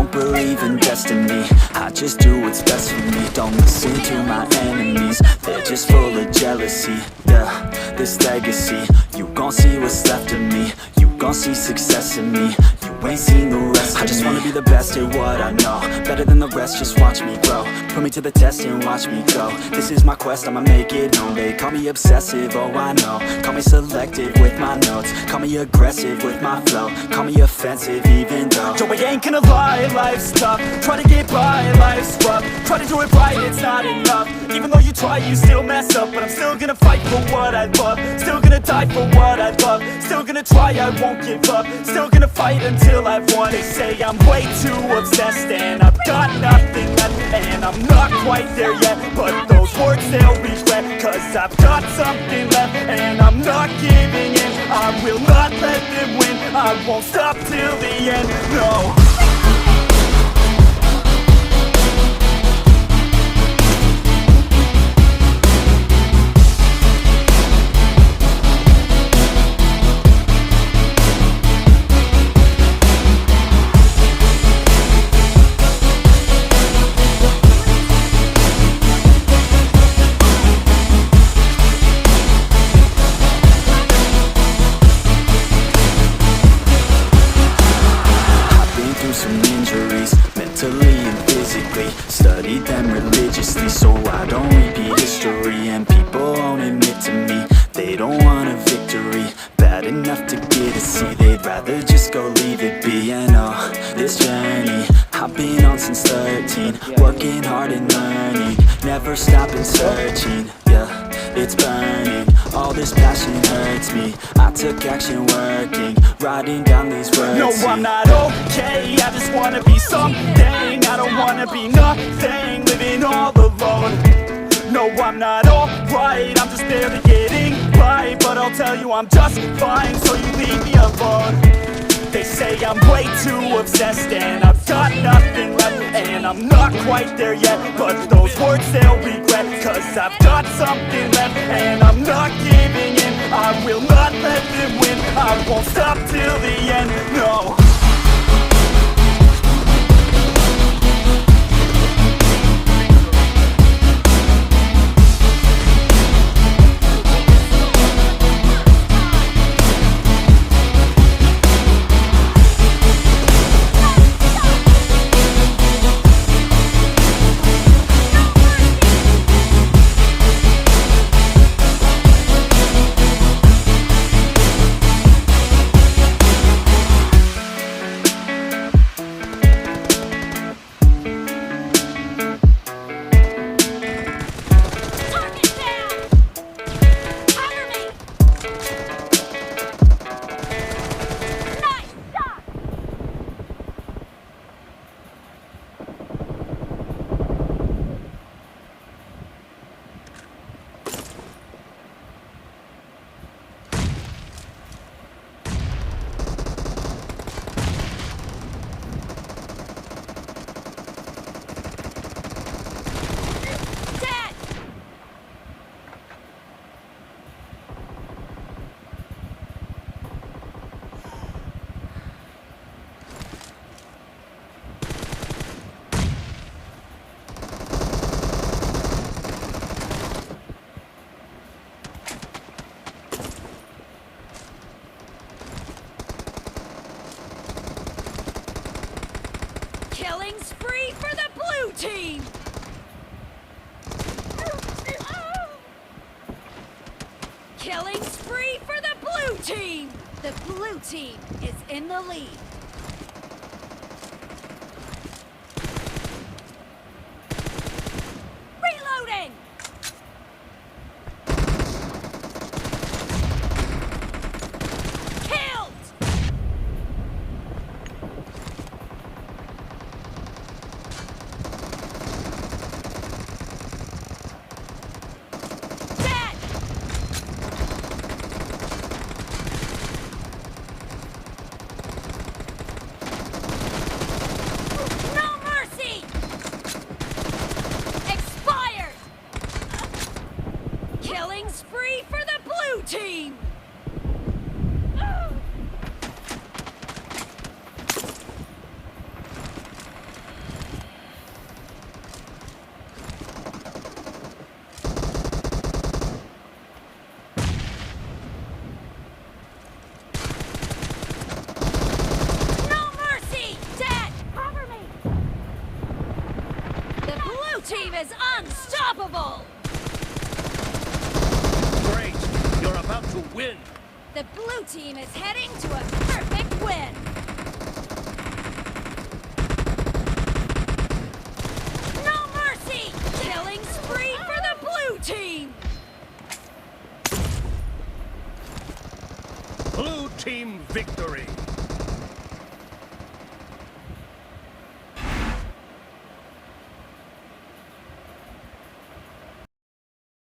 don't believe in destiny, I just do what's best for me. Don't listen to my enemies, they're just full of jealousy. Yeah, this legacy, you gon' see what's left of me. You gon' see success in me, you ain't seen the rest of me. I just wanna be the best at what I know, better than the rest, just watch me grow. Put me to the test and watch me go. This is my quest, I'ma make it known. They call me obsessive, oh I know. Call me selective with my notes, call me aggressive with my flow, call me offensive even though Joe, I ain't gonna lie, life's tough. Try to get by, life's rough. Try to do it right, it's not enough. Even though you try, you still mess up. But I'm still gonna fight for what I love, still gonna die for what I love, still gonna try, I won't give up, still gonna fight until I've won. They say I'm way too obsessed and I've got nothing left, and I'm not quite there yet, but those words they'll regret, cause I've got something left and I'm not giving in. I will not let them win, I won't stop till the end, no. Studied them religiously so I don't repeat history. And people won't admit to me they don't want a victory bad enough to get a C. They'd rather just go leave it be. And oh, this journey I've been on since 13, working hard and learning, never stopping searching. Yeah, it's burning, all this passion hurts me. I took action working, writing down these words. No, I'm not okay, I just wanna be something. I don't wanna be nothing, living all alone. No, I'm not alright, I'm just barely getting by. But I'll tell you I'm just fine, so you leave me alone. They say I'm way too obsessed and I've got nothing left, and I'm not quite there yet, but those words they'll regret, cause I've got something left and I'm not giving in. I will not let them win, I won't stop till the end, no. Killing spree for the blue team! Killing spree for the blue team! The blue team is in the lead. Reloading! blue team is unstoppable! Great! You're about to win! The blue team is heading to a perfect win!